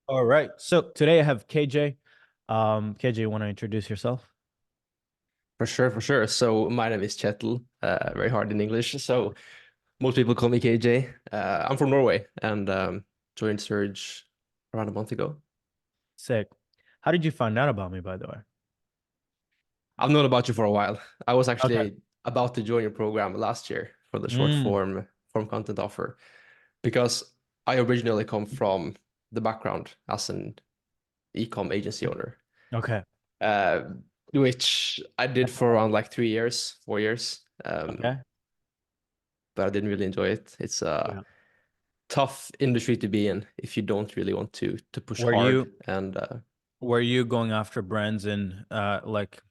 All right. So today I have KJ. KJ, you want to introduce yourself? For sure, for sure. So my name is Kjetil, very hard in English. So most people call me KJ. I'm from Norway and joined Surge around a month ago. Sick. How did you find out about me, by the way? I've known about you for a while. I was Okay. actually about to join your program last year for the short Mm, form content offer because I originally come from the background as an e-com agency owner, okay. uh, which I did for around like 3 years, 4 years. Okay. But I didn't really enjoy it. It's Yeah. tough industry to be in if you don't really want to push Were hard you and were you going after brands in like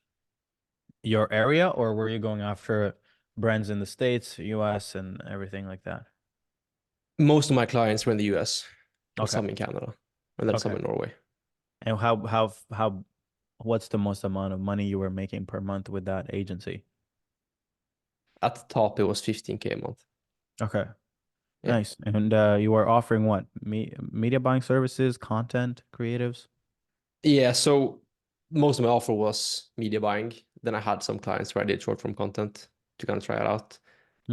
your area, or were you going after brands in the States, US, and everything like that? most of my clients were in the US and Okay. some in Canada and then some Okay. in Norway. And how what's the most amount of money you were making per month with that agency? At the top it was 15K a month. Okay. Yeah. Nice. And you were offering what? Media buying services, content, creatives? Yeah, so most of my offer was media buying. Then I had some clients where I did short form content to kind of try it out.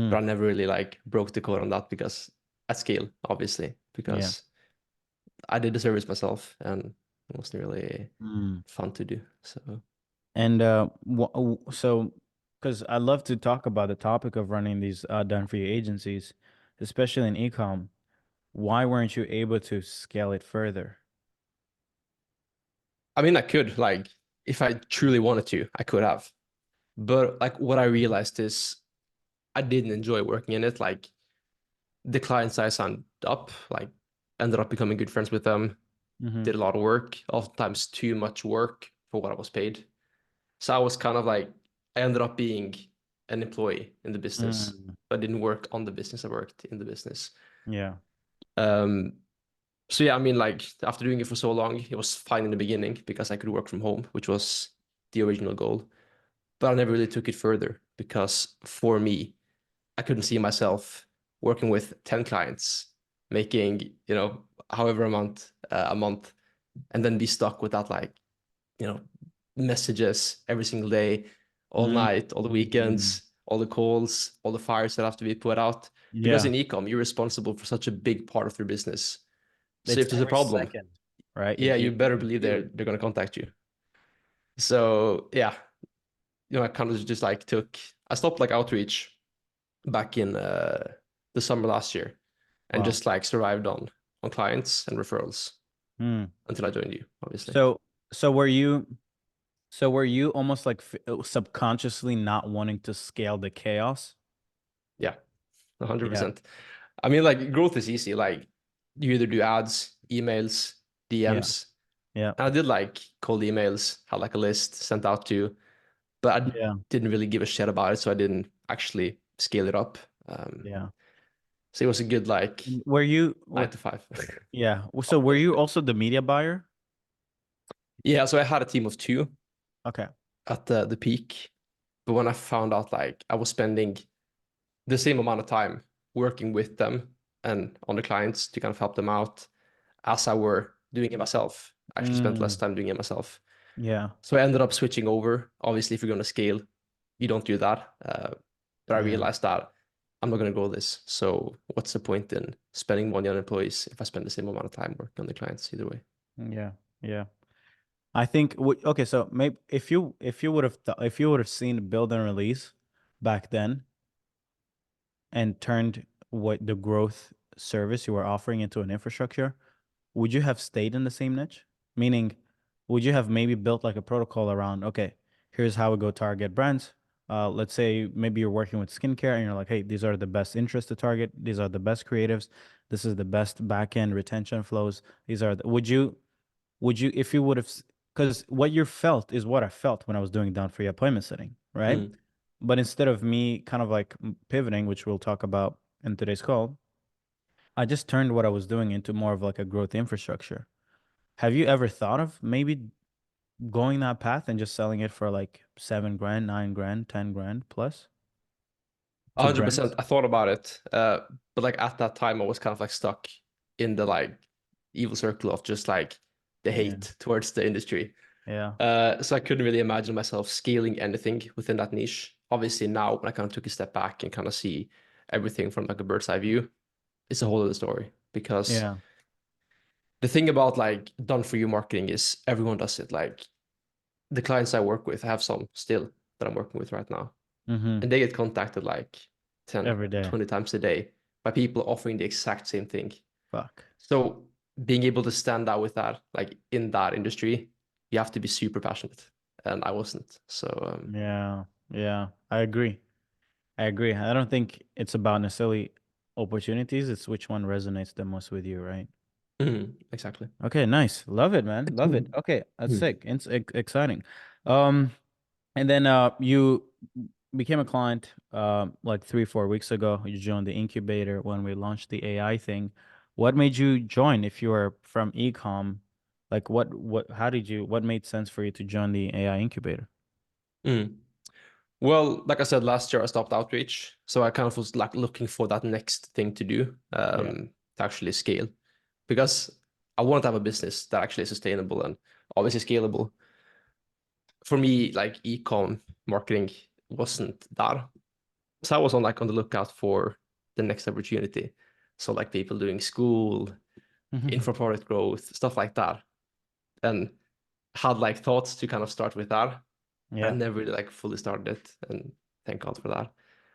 But I Hmm. never really like broke the code on that because at scale, obviously, Yeah. because I did the service myself and it wasn't really Hmm. fun to do. So And so, because I love to talk about the topic of running these done for you agencies, especially in ecom. Why weren't you able to scale it further? I mean I could like if I truly wanted to, I could have. But like what I realized is I didn't enjoy working in it. Like the clients I signed up, like ended up becoming good friends with them, Mm-hmm. did a lot of work, oftentimes too much work for what I was paid. So I was kind of like I ended up being an employee in the business. Mm. I didn't work on the business, I worked in the business. Yeah. Um, so yeah, I mean like after doing it for so long, it was fine in the beginning because I could work from home, which was the original goal. But I never really took it further because for me, I couldn't see myself working with 10 clients, making, however amount a month, and then be stuck with that, like, you know, messages every single day, all night, all the Mm. weekends, all the calls, all the fires that have to be put out. Because Yeah. in ecom, you're responsible for such a big part of your business. So It's if there's a every problem, second, right? yeah, you better You believe feel they're it. they're gonna contact you. So yeah, I kind of just like I stopped like outreach back in the summer last year and Wow. just like survived on clients and referrals Hmm. until I joined you, obviously. So, so were you? So were you almost like subconsciously not wanting to scale the chaos? Yeah, Yeah. 100%. I mean, like growth is easy. Like you either do ads, emails, Yeah. DMs. Yeah. And I did like cold emails, had like a list sent out to, but I Yeah. didn't really give a shit about it, so I didn't actually scale it up. Yeah. So it was a good like Were you, 9 to 5. yeah. So were you also the media buyer? Yeah, so I had a team of two Okay. at the peak, but when I found out like I was spending the same amount of time working with them and on the clients to kind of help them out as I were doing it myself. I actually spent less Mm, time doing it myself. yeah. So I ended up switching over. Obviously, if you're going to scale, you don't do that. But I Yeah. realized that I'm not going to grow this. So what's the point in spending money on employees if I spend the same amount of time working on the clients either way? Yeah. Yeah. I think okay, so maybe if you would have if you would have seen build and release back then and turned what the growth service you were offering into an infrastructure, would you have stayed in the same niche? Meaning, would you have maybe built like a protocol around, okay, here's how we go target brands. Let's say maybe you're working with skincare and you're like, hey, these are the best interests to target. These are the best creatives. This is the best backend retention flows. These are would you, if you would have, because what you felt is what I felt when I was doing down for your appointment setting, right? Mm. But instead of me kind of like pivoting, which we'll talk about in today's call, I just turned what I was doing into more of like a growth infrastructure. Have you ever thought of maybe going that path and just selling it for like 7 grand, 9 grand, 10 grand plus to 100%. brands? I thought about it. But like at that time, I was kind of like stuck in the like evil circle of just like the Yeah. hate towards the industry. Yeah. So I couldn't really imagine myself scaling anything within that niche. Obviously, now when I kind of took a step back and kind of see everything from like a bird's eye view, it's a whole other story. Because Yeah. the thing about like done for you marketing is everyone does it. Like the clients I work with, I have some still that I'm working with right now, Mm-hmm. and they get contacted like 10, Every day. 20 times a day by people offering the exact same thing. Fuck. So being able to stand out with that, like in that industry, you have to be super passionate. And I wasn't. So Yeah. Yeah. I agree. I agree. I don't think it's about necessarily opportunities. It's which one resonates the most with you, right? exactly. Okay, nice. Love it, man. Love it. Mhm. Okay, that's sick. It's exciting. Um, and then you became a client like 3, 4 weeks ago. You joined the incubator when we launched the AI thing. What made you join if you were from ecom? Like how did you what made sense for you to join the AI incubator? Mm. Well, like I said, last year I stopped outreach. So I kind of was like looking for that next thing to do Yeah. to actually scale because I want to have a business that actually is sustainable and obviously scalable. For me, like ecom marketing wasn't that. So I was on the lookout for the next opportunity. So like people doing school, info product growth, stuff like that. And had like thoughts to kind of start with that. I Yeah. never really like fully started it, and thank God for that.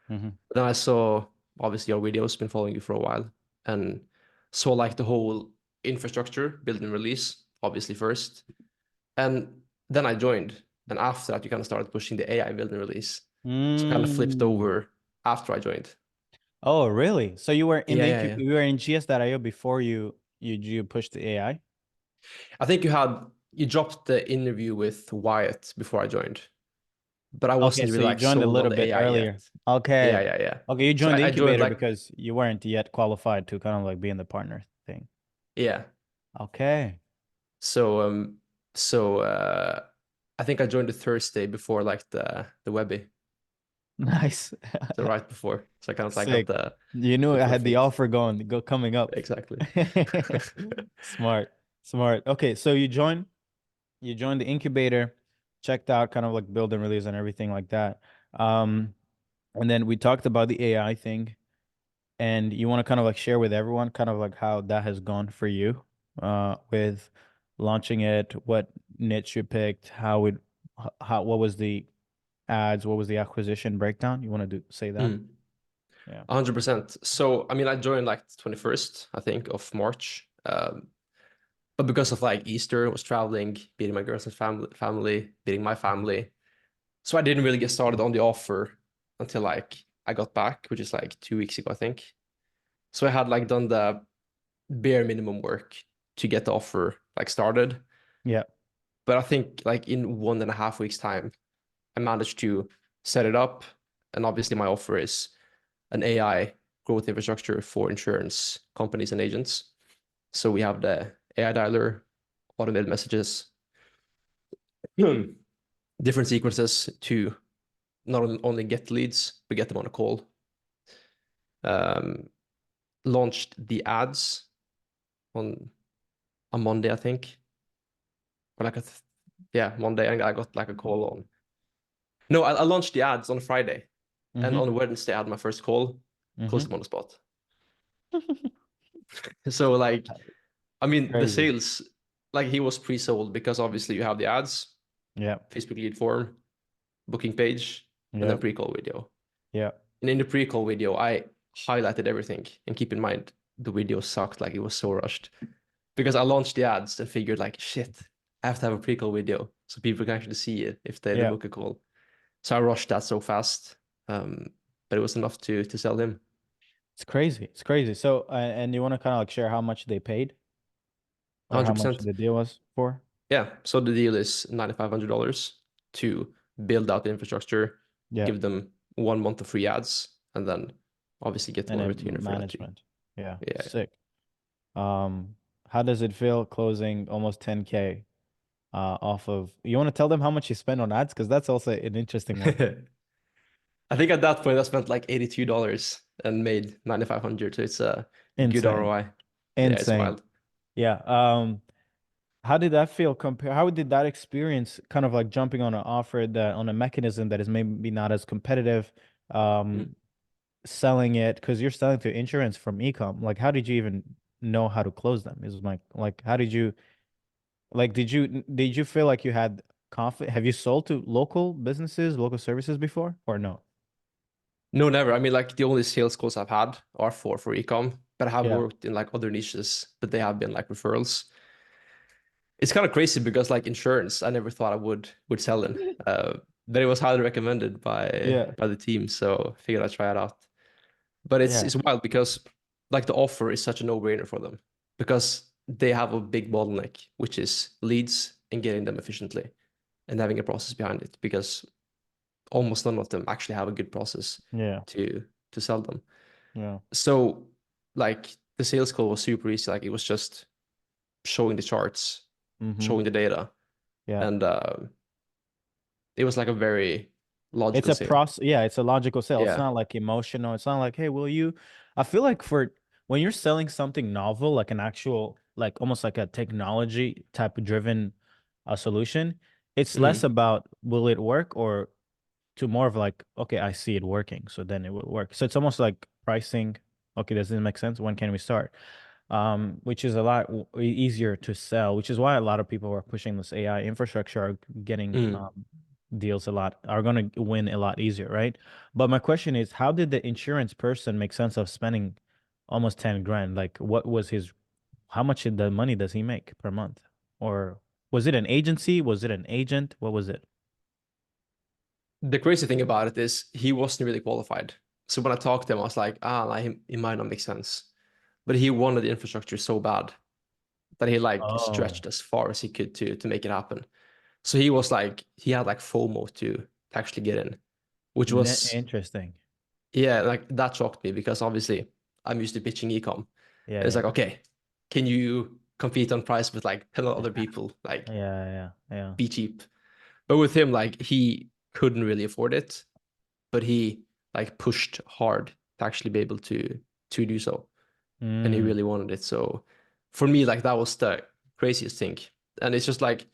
Hmm. Then I saw obviously your videos, been following you for a while, and saw like the whole infrastructure, build and release, obviously first. And then I joined. And after that, you kind of started pushing the AI build and release. So kind of flipped Mm. over after I joined. Oh, really? So you were in Yeah, yeah, yeah. you were in GS.io before you pushed the AI? I think you dropped the interview with Wyatt before I joined, but I Okay, wasn't so really you like joined a sold on little the bit AI earlier. yet. Yeah, Okay. yeah, yeah. Okay, you So joined the I joined incubator like because you weren't yet qualified to kind of like be in the partner thing. yeah. Okay. So I think I joined the Thursday before like the Webby. Nice. So right before. So I kind of like got Sick. You knew the I had the perfect offer coming up. exactly. Smart. Smart. Okay, so you joined the incubator, checked out kind of like build and release and everything like that. Um, and then we talked about the AI thing. And you want to kind of like share with everyone kind of like how that has gone for you with launching it, what niche you picked, how what was the ads, what was the acquisition breakdown? You want to say that? Mm, Yeah. 100%. So I mean I joined like 21st, I think, of March. But because of like Easter, I was traveling, beating my girlfriend's family, beating my family. So I didn't really get started on the offer until like I got back, which is like 2 weeks ago, I think. So I had like done the bare minimum work to get the offer like started. Yeah. But I think like in 1.5 weeks time, I managed to set it up. And obviously my offer is an AI growth infrastructure for insurance companies and agents. So we have the AI dialer, automated messages, different sequences to not only get leads, but get them on a call. Um, Launched the ads on a Monday, I think, or like yeah, Monday, and I got like a call on. No, I launched the ads on Friday, and Mm-hmm. on Wednesday I had my first call, closed Mm-hmm. them on the spot. So like, I mean, the Crazy. sales, like he was pre-sold because obviously you have the ads, Yeah. Facebook lead form, booking page, and Yeah. then pre-call video. Yeah. And in the pre-call video, I highlighted everything. And keep in mind, the video sucked, like it was so rushed. Because I launched the ads and figured like, shit, I have to have a pre-call video so people can actually see it if they Yeah. book a call. So I rushed that so fast. But it was enough to sell him. It's crazy. It's crazy. So, and you want to kind of like share how much they paid or how much 100%. the deal was for? Yeah. So the deal is $9,500 to build out the infrastructure, Yeah. give them 1 month of free ads, and then obviously get them And on then retainer for that too. management. Yeah. Yeah. Sick. How does it feel closing almost 10K off of you want to tell them how much you spend on ads? Because that's also an interesting one. Yeah. I think at that point I spent like $82 and made 9,500. So it's a good Insane. ROI. Yeah, it's Insane. wild. Yeah. How did that feel compare? How did that experience kind of like jumping on an offer that on a mechanism that is maybe not as competitive, Mm. um, selling it because you're selling to insurance from ecom. Like, how did you even know how to close them? Is my like, how did you like? Did you feel like you had confidence? Have you sold to local businesses, local services before, or no? No, never. I mean, like the only sales calls I've had are for ecom, but I have Yeah. worked in like other niches, but they have been like referrals. It's kind of crazy because like insurance, I never thought I would sell in. But it was highly recommended Yeah. by the team, so I figured I'd try it out. But Yeah. it's wild because like the offer is such a no-brainer for them because they have a big bottleneck, which is leads and getting them efficiently and having a process behind it because almost none of them actually have a good process Yeah. to sell them. Yeah. So like the sales call was super easy. Like it was just showing the charts, Mm-hmm. showing the data, Yeah. and it was like a very It's logical a sale. process. Yeah, it's a logical sale. It's Yeah. not like emotional. It's not like, hey, will you? I feel like for when you're selling something novel, like an actual, like almost like a technology type driven solution, it's less Mhm. about will it work or to more of like, okay, I see it working, so then it will work. So it's almost like pricing. Okay, does it make sense? When can we start? Which is a lot easier to sell, which is why a lot of people who are pushing this AI infrastructure are getting Mm. deals a lot, are going to win a lot easier, right? But my question is, how did the insurance person make sense of spending almost 10 grand? Like, what was his, how much did the money does he make per month? Or was it an agency? Was it an agent? What was it? The crazy thing about it is he wasn't really qualified. So when I talked to him, I was like, like, it might not make sense. But he wanted the infrastructure so bad that he like Oh, stretched as far as he could to make it happen. So he was like he had like FOMO to actually get in, which was interesting. yeah, like that shocked me because obviously I'm used to pitching ecom. Yeah, And it's yeah. like, okay, can you compete on price with like 10 other people? Like Yeah, yeah, yeah. be cheap. But with him, like he couldn't really afford it, but he like pushed hard to actually be able to do so. And he Mm, really wanted it. So for me, like that was the craziest thing. And it's just like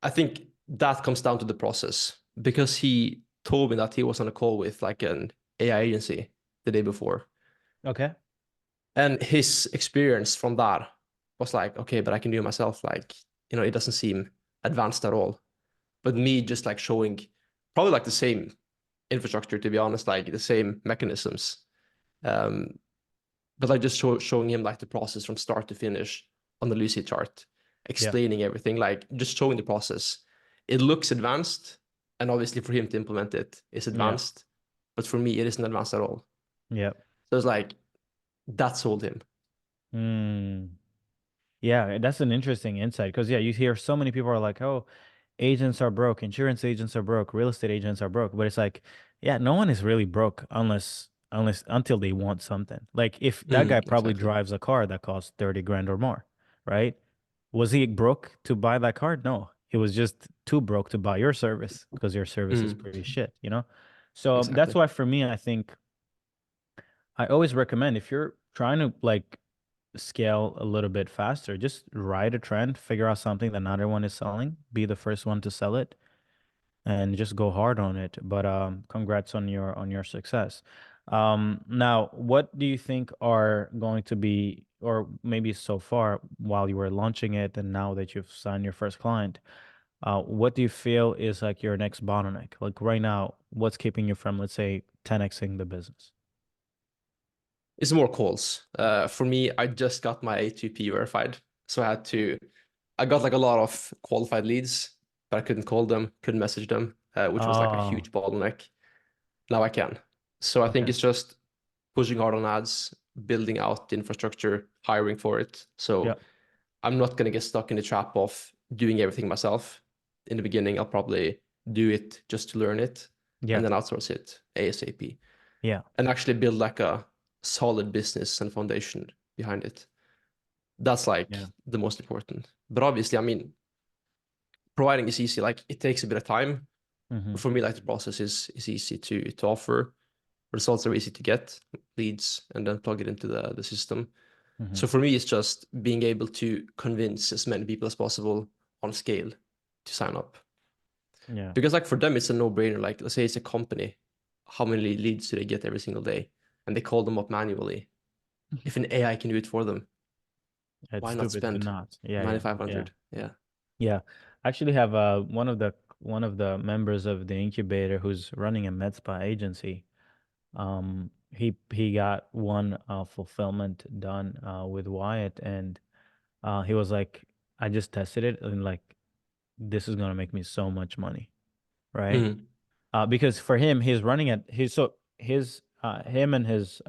I think that comes down to the process because he told me that he was on a call with like an AI agency the day before. okay. And his experience from that was like, okay, but I can do it myself. Like, it doesn't seem advanced at all. But me just like showing probably like the same infrastructure, to be honest, like the same mechanisms. Um, but like just showing him like the process from start to finish on the Lucy chart, Yeah, explaining everything, like just showing the process. It looks advanced, and obviously for him to implement it is yeah. advanced, but for me it isn't advanced at all. Yeah. So it's like that sold him. Mm. Yeah, that's an interesting insight because yeah, you hear so many people are like, "Oh, agents are broke, insurance agents are broke, real estate agents are broke." But it's like, yeah, no one is really broke unless until they want something. Like if that guy probably Exactly. drives a car that costs 30 grand or more, right? Was he broke to buy that car? No. He was just too broke to buy your service because your service is Mm, pretty shit, you know? So that's exactly. why for me, I think I always recommend if you're trying to like scale a little bit faster. Just ride a trend, figure out something that not everyone is selling, be the first one to sell it, and just go hard on it. But congrats on your success. Now, what do you think are going to be, or maybe so far while you were launching it, and now that you've signed your first client, what do you feel is like your next bottleneck? Like right now, what's keeping you from, let's say, 10xing the business? It's more calls. For me, I just got my A2P verified, so I got like a lot of qualified leads, but I couldn't call them, couldn't message them, which was like a Oh, huge bottleneck. Now I can. So I think okay. it's just pushing hard on ads, building out the infrastructure, hiring for it. Yeah, So I'm not going to get stuck in the trap of doing everything myself. In the beginning, I'll probably do it just to learn it yeah, and then outsource it ASAP yeah, and actually build like a solid business and foundation behind it. That's like yeah. the most important. But obviously, I mean, providing is easy. Like it takes a bit of time. Hmm. But for me, like the process is easy to offer. Results are easy to get, leads, and then plug it into the system. Hmm. So for me, it's just being able to convince as many people as possible on scale to sign up. Yeah. Because like for them, it's a no-brainer. Like let's say it's a company, how many leads do they get every single day? And they call them up manually. If an AI can do it for them, It's why not stupid to spend not. Yeah, yeah, yeah, 9,500? Yeah. yeah. I actually have one of the members of the incubator who's running a med spa agency. He got one fulfillment done with Wyatt, and he was like, I just tested it, and like this is gonna make me so much money, right? Mm, Because for him, he's running at his so his him and his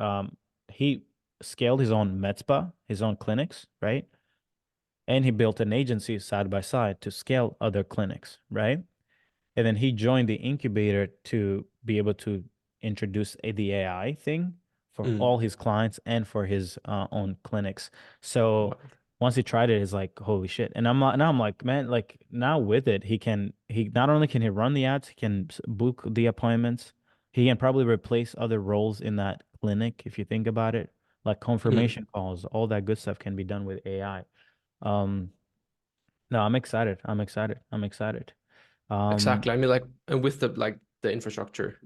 he scaled his own med spa, his own clinics, right? And he built an agency side by side to scale other clinics, right? And then he joined the incubator to be able to introduce the AI thing for mm. all his clients and for his own clinics. So Wild. once he tried it, it's like, holy shit. And now I'm like, man, like now with it, he not only can he run the ads, he can book the appointments. He can probably replace other roles in that clinic if you think about it, like Mm. confirmation calls, all that good stuff can be done with AI. Um, no, I'm excited. I'm excited. I'm excited. Exactly. I mean, like, and with the infrastructure,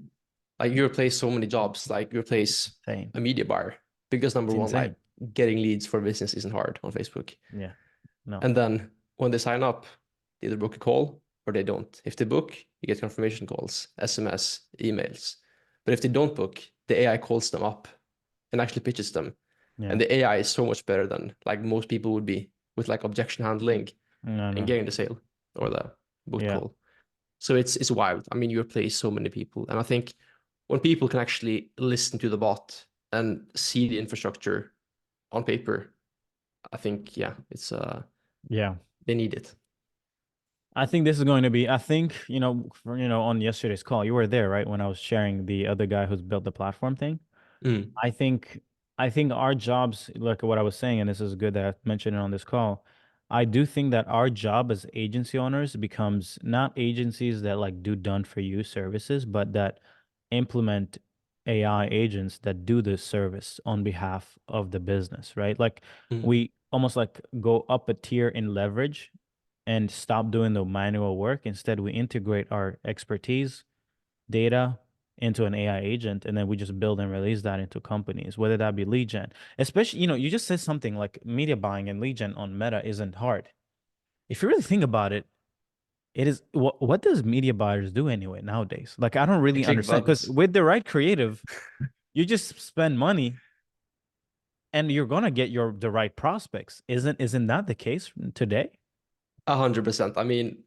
like you replace so many jobs, like you replace Insane. a media buyer because number It's one, like insane. getting leads for business isn't hard on Facebook. Yeah. No. And then when they sign up, they either book a call or they don't. If they book, you get confirmation calls, SMS, emails. But if they don't book, the AI calls them up and actually pitches them. Yeah. And the AI is so much better than like most people would be with like objection handling No, and no. getting the sale or the book Yeah. call. So it's wild. I mean, you replace so many people. And I think when people can actually listen to the bot and see the infrastructure on paper, I think yeah, it's Yeah. they need it. I think this is going to be, I think, on yesterday's call, you were there, right? When I was sharing the other guy who's built the platform thing. Mm, I think I think our jobs, like what I was saying, and this is good that I mentioned it on this call. I do think that our job as agency owners becomes not agencies that like do done for you services, but that implement AI agents that do this service on behalf of the business, right? Like mm, we almost like go up a tier in leverage and stop doing the manual work. Instead, we integrate our expertise data into an AI agent, and then we just build and release that into companies, whether that be lead gen. Especially, you just said something like media buying and lead gen on Meta isn't hard. If you really think about it, it is what does media buyers do anyway nowadays? Like I don't they really click understand because buttons. with the right creative, you just spend money and you're gonna get the right prospects. Isn't that the case today? 100%. I mean,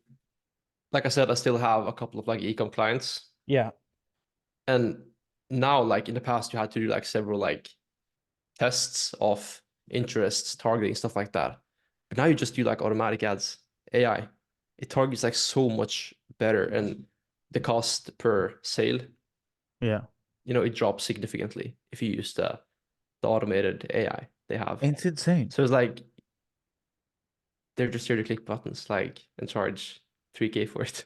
like I said, I still have a couple of like ecom clients, Yeah, and now like in the past, you had to do like several like tests of interests, targeting stuff like that. But now you just do like automatic ads, AI. It targets like so much better, and the cost per sale, yeah. it drops significantly if you use the automated AI they have. It's insane. So it's like they're just here to click buttons, like and charge 3K for it.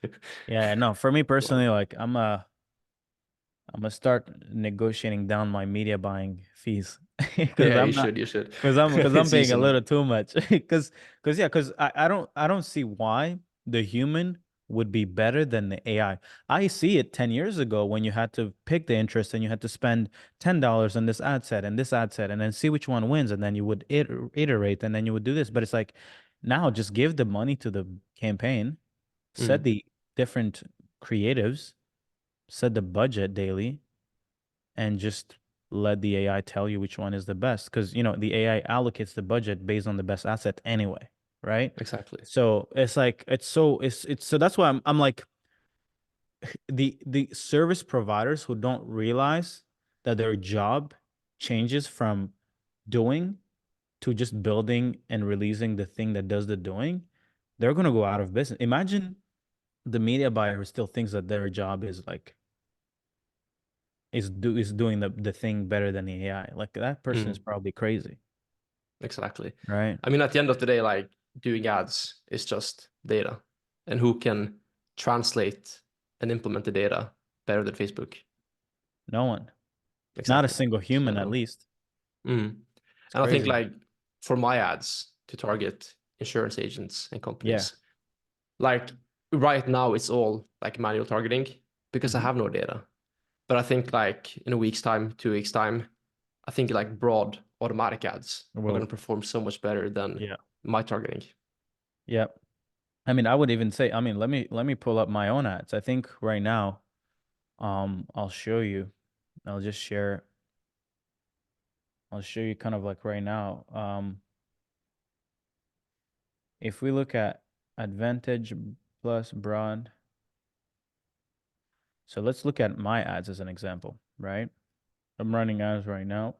Yeah, no, for me Well, personally, like I'm gonna start negotiating down my media buying fees because yeah, I'm you not should, you should. because I'm It's paying easy a now. little too much because I don't see why the human would be better than the AI. I see it 10 years ago when you had to pick the interest and you had to spend $10 on this ad set and this ad set and then see which one wins and then you would iterate and then you would do this. But it's like now just give the money to the campaign, set Mm, the different creatives, set the budget daily and just let the AI tell you which one is the best. Because, the AI allocates the budget based on the best asset anyway, right? exactly. So it's like it's so that's why I'm like the service providers who don't realize that their job changes from doing to just building and releasing the thing that does the doing, they're gonna go out of business. Imagine the media buyer who still thinks that their job is like is doing the thing better than the AI. Like that person is Mm, probably crazy, exactly. right? I mean, at the end of the day, like doing ads is just data, and who can translate and implement the data better than Facebook? No one, not a Exactly. single So human at no. least. Mm. It's And I think crazy. like for my ads to target insurance agents and Yeah. companies. Like right now, it's all like manual targeting because I Hmm. have no data. But I think like in a week's time, 2 weeks' time, I think like broad automatic ads are going Well, to perform so much better than yeah. my targeting. Yeah. I mean, I would even say, I mean, let me pull up my own ads. I think right now, I'll show you. I'll just share. I'll show you kind of like right now. If we look at Advantage plus broad, so let's look at my ads as an example, right? I'm running ads right now.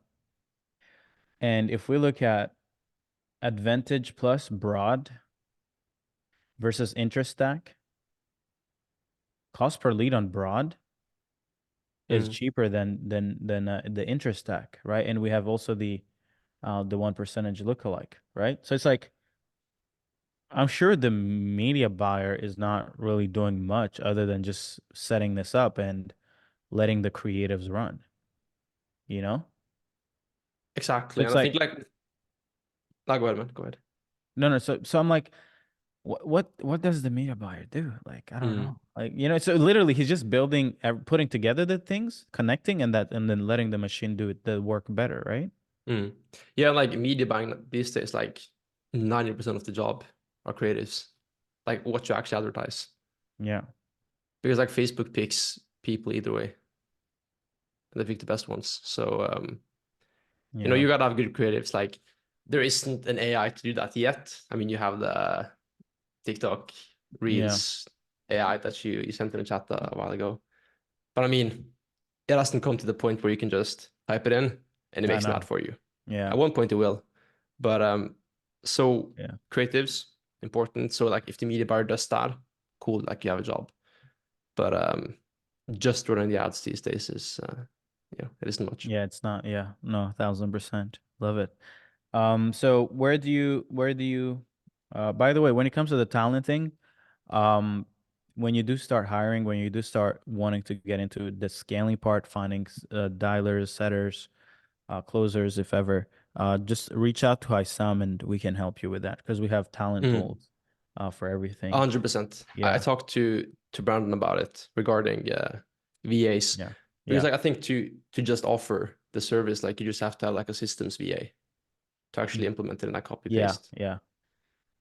And if we look at Advantage plus broad versus interest stack, cost per lead on broad is Mm, cheaper than the interest stack, right? And we have also the 1% lookalike, right? So it's like I'm sure the media buyer is not really doing much other than just setting this up and letting the creatives run, you know? So exactly. it's And I think like like, no, go ahead, man. Go ahead. no, no. So I'm like, what does the media buyer do? Like I don't Mm, know. Like so literally he's just building, putting together the things, connecting, and then letting the machine do the work better, right? mm. Yeah, like media buying these days, like 90% of the job are creatives, like what you actually advertise. Yeah, Because like Facebook picks people either way, and they pick the best ones. So yeah, you gotta have good creatives. Like there isn't an AI to do that yet. I mean, you have the TikTok yeah. Reels AI that you sent in the chat a while ago. But I mean, it hasn't come to the point where you can just type it in and it I makes an ad know. for you. Yeah, At one point it will. But so yeah. creatives important. So like if the media buyer does that, cool, like you have a job. But just running the ads these days is it isn't much. Yeah, it's not. Yeah, no, 1,000%. Love it. So where do you by the way, when it comes to the talent thing, um, when you do start hiring, when you do start wanting to get into the scaling part, finding dialers, setters, closers, if ever, just reach out to Hisam and we can help you with that because we have talent Mm. pools for everything. 100%. I Yeah, talked to Brandon about it regarding VAs yeah, because yeah, like I think to just offer the service, like you just have to have like a systems VA to actually mm, implement it in a copy yeah, paste. yeah,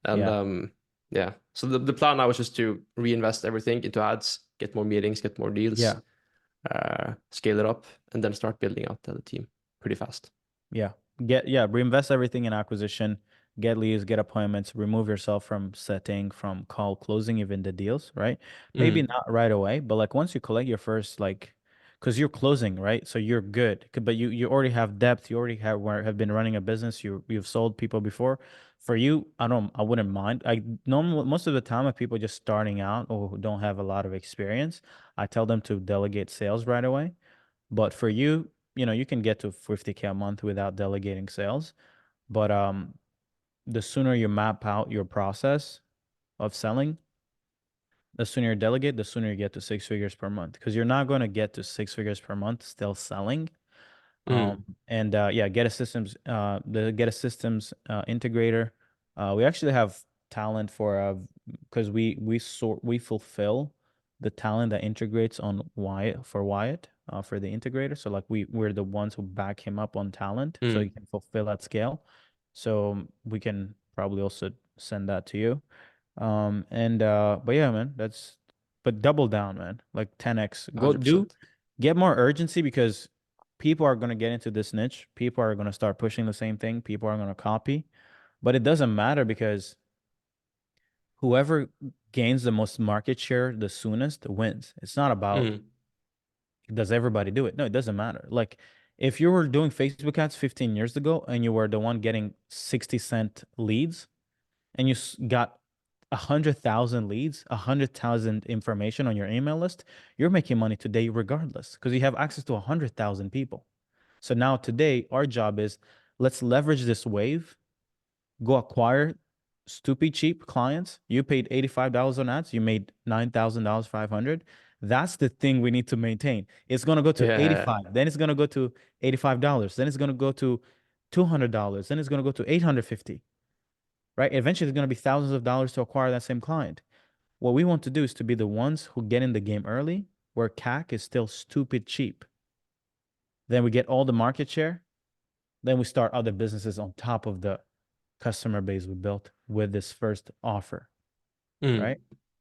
And yeah, yeah, so the plan now is just to reinvest everything into ads, get more meetings, get more deals, yeah. scale it up, and then start building out the team pretty fast. Yeah. Reinvest everything in acquisition, get leads, get appointments, remove yourself from setting, from call closing, even the deals, right? Maybe Mm, not right away, but like once you collect your first like because you're closing, right? So you're good. But you already have depth, you already have been running a business, you've sold people before. For you, I wouldn't mind. I normally most of the time if people just starting out or who don't have a lot of experience, I tell them to delegate sales right away. But for you, you can get to 50K a month without delegating sales. But the sooner you map out your process of selling, the sooner you delegate, the sooner you get to 6 figures per month. Because you're not going to get to 6 figures per month still selling. mm, And yeah, get a systems integrator. We actually have talent for because we fulfill the talent that integrates on Wyatt for the integrator. So like we're the ones who back him up on talent, so he mm, can fulfill at scale. So we can probably also send that to you. And but yeah, man, but double down, man. Like 10x. $100%. Get more urgency because people are gonna get into this niche. People are gonna start pushing the same thing. People are gonna copy. But it doesn't matter because whoever gains the most market share the soonest wins. It's not about Mm, does everybody do it. No, it doesn't matter. Like if you were doing Facebook ads 15 years ago and you were the one getting 60-cent leads, and you got 100,000 leads, 100,000 information on your email list, you're making money today regardless because you have access to 100,000 people. So now today, our job is let's leverage this wave, go acquire stupid cheap clients. You paid $85 on ads, you made $9,000, 500. That's the thing we need to maintain. It's going to go to yeah. 85, then it's going to go to $85, then it's going to go to $200, then it's going to go to 850, right? Eventually, it's going to be thousands of dollars to acquire that same client. What we want to do is to be the ones who get in the game early, where CAC is still stupid cheap. Then we get all the market share. Then we start other businesses on top of the customer base we built with this first offer, right?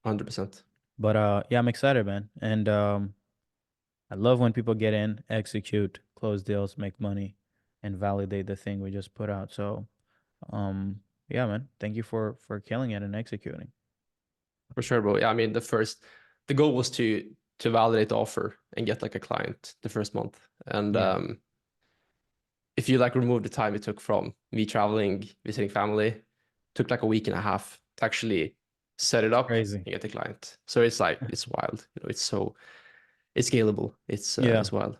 100%. But yeah, I'm excited, man. And I love when people get in, execute, close deals, make money, and validate the thing we just put out. So yeah, man. Thank you for killing it and executing. For sure, bro. Yeah, I mean, the goal was to validate the offer and get like a client the first month. And Yeah. if you like remove the time it took from me traveling, visiting family, took like a week and a half to actually set it up Crazy. and get the client. So it's like it's wild. You know, it's scalable. Yeah. It's wild.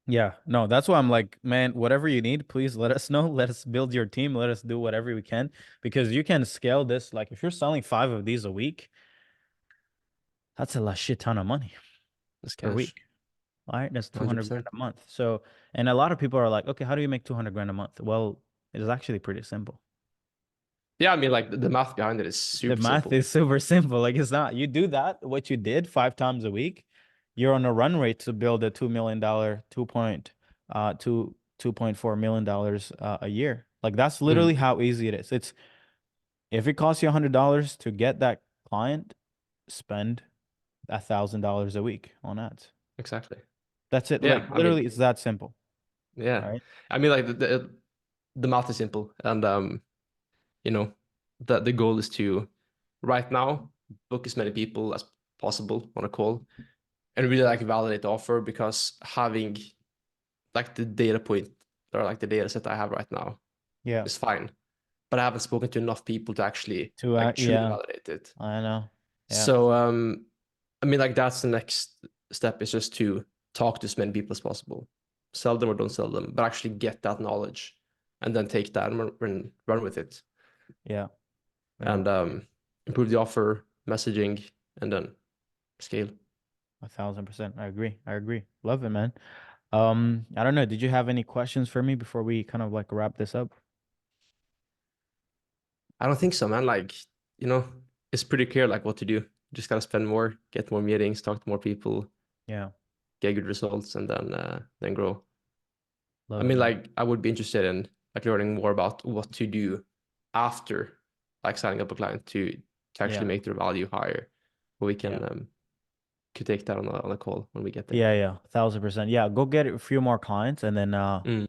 Yeah. No, that's why I'm like, man, whatever you need, please let us know. Let us build your team. Let us do whatever we can because you can scale this. Like if you're selling 5 of these a week, that's a shit ton of money It's per cash. week. All right. That's 200 grand 100%. a month. So, and a lot of people are like, okay, how do you make 200 grand a month? Well, it is actually pretty simple. Yeah, I mean, like the math behind it is The super math simple. is super simple. Like it's not, you do that, what you did 5 times a week, you're on a run rate to build a $2 million, 2.4 million dollars a year. Like that's literally Mm, how easy it is. It's if it costs you $100 to get that client, spend $1,000 a week on ads. exactly. That's it. Like Yeah, I literally, mean, it's that simple. yeah. All right. I mean, like the math is simple, and you know, the goal is to right now book as many people as possible on a call and really like validate the offer because having like the data point or like the data set I have right now Yeah. is fine, but I haven't spoken to enough people to actually like truly Yeah, validate it. I know. Yeah. So I mean like that's the next step is just to talk to as many people as possible. Sell them or don't sell them, but actually get that knowledge and then take that and run with it Yeah. Yeah. and improve the offer, messaging, and then scale. 1,000%. I agree. I agree. Love it, man. I don't know. Did you have any questions for me before we kind of like wrap this up? I don't think so, man. Like, you know, it's pretty clear like what to do. Just gotta spend more, get more meetings, talk to more people, Yeah. get good results, and then grow. I Love it, mean, man. like, I would be interested in like learning more about what to do after like signing up a client to actually Yeah. make their value higher. But we Yeah. could take that on a call when we get there. Yeah, yeah. 1,000%. Yeah, go get a few more clients and Mm,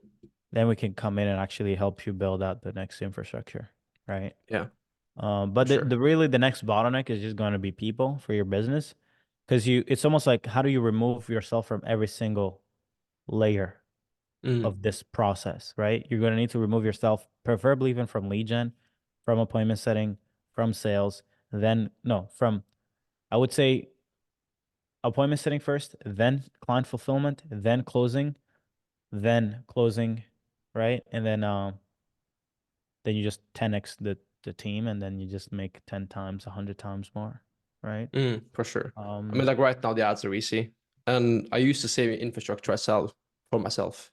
then we can come in and actually help you build out the next infrastructure, right? yeah, for But sure. the really the next bottleneck is just going to be people for your business because it's almost like how do you remove yourself from every single layer Mm, of this process, right? You're going to need to remove yourself, preferably even from lead gen, from appointment setting, from sales, then no, from I would say appointment setting first, then client fulfillment, then closing, right? And then you just 10x the team and then you just make 10 times, 100 times more, right? for sure. I mean, Um like right now the ads are easy, and I use the same infrastructure I sell for myself.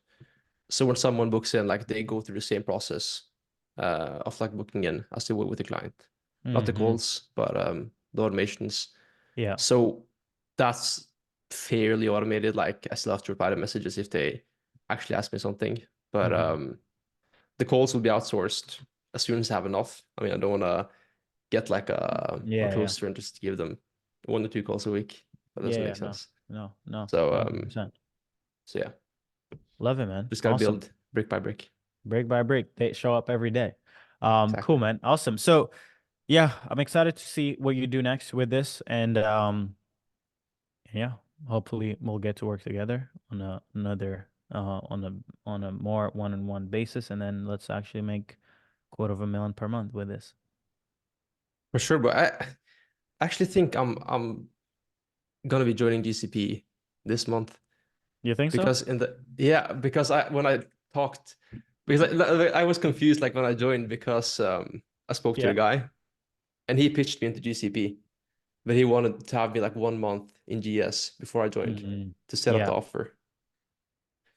So when someone books in, like they go through the same process of like booking in as they would with the client. Not the mhm. calls, but the automations. Yeah. So that's fairly automated. Like I still have to reply to messages if they actually ask me something. But Mhm. the calls will be outsourced as soon as I have enough. I mean, I don't want to get like a Yeah, yeah. closer and just give them 1 or 2 calls a week. That Yeah, doesn't yeah, make no. sense. No, no. So 100%. so yeah, Love it, man. just gotta Awesome. build brick by brick. Brick by brick. They show up every day. Cool, Exactly. man. Awesome. So yeah, I'm excited to see what you do next with this. And yeah, hopefully we'll get to work together on another on a more one-on-one basis. And then let's actually make 250,000 per month with this. For sure, but I actually think I'm gonna be joining GCP this month You think so? because in the yeah because I when I talked because I was confused like when I joined because I spoke to the Yeah. guy and he pitched me into GCP but he wanted to have me like 1 month in GS before I joined Mhm. to set up the Yeah. offer.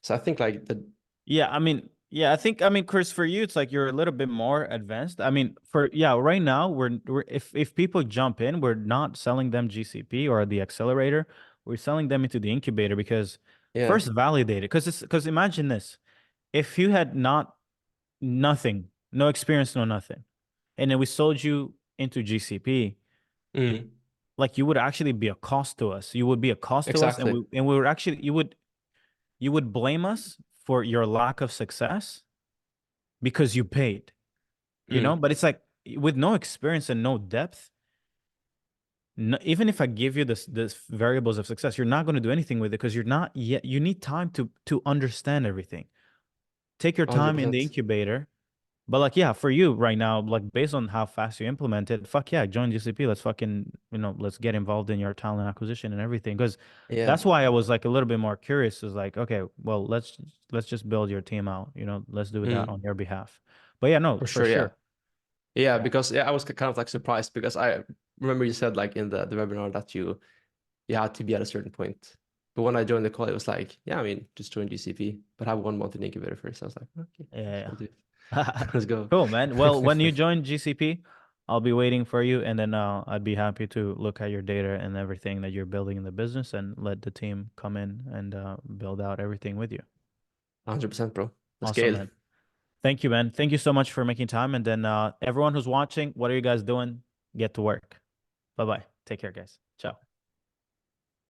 So I think like the Yeah, I mean, Yeah, I mean, Chris, for you, it's like you're a little bit more advanced. I mean, right now we're if people jump in, we're not selling them GCP or the accelerator. We're selling them into the incubator because Yeah. first validate it. Because imagine this. If you had nothing, no experience, no nothing, and then we sold you into GCP, Mm, like you would actually be a cost to us. You would be a cost to us, and exactly. we would actually you would blame us for your lack of success because you paid, you know? Mm, But it's like with no experience and no depth, no, even if I give you this variables of success, you're not going to do anything with it because you're not yet you need time to understand everything. Take your time in the 100%. incubator. But like, yeah, for you right now, like based on how fast you implement it, fuck yeah, join GCP. Let's fucking, let's get involved in your talent acquisition and everything. Because Yeah. that's why I was like a little bit more curious. Is like, okay, well, let's just build your team out. Let's do that on Mm, your behalf. But yeah, no, for for sure. Yeah. sure. Yeah. Because yeah, I was kind of like surprised because I remember you said like in the webinar that you had to be at a certain point. But when I joined the call, it was like, yeah, I mean, just join GCP, but have 1 month in incubator first. I was like, okay, Yeah, I'll do it. yeah. Let's go. Cool, man. Well, when you join GCP, I'll be waiting for you, and then I'd be happy to look at your data and everything that you're building in the business, and let the team come in and build out everything with you. 100%, bro. Let's Awesome, scale. man. Thank you, man. Thank you so much for making time. And then everyone who's watching, what are you guys doing? Get to work. Bye bye. Take care, guys. Ciao.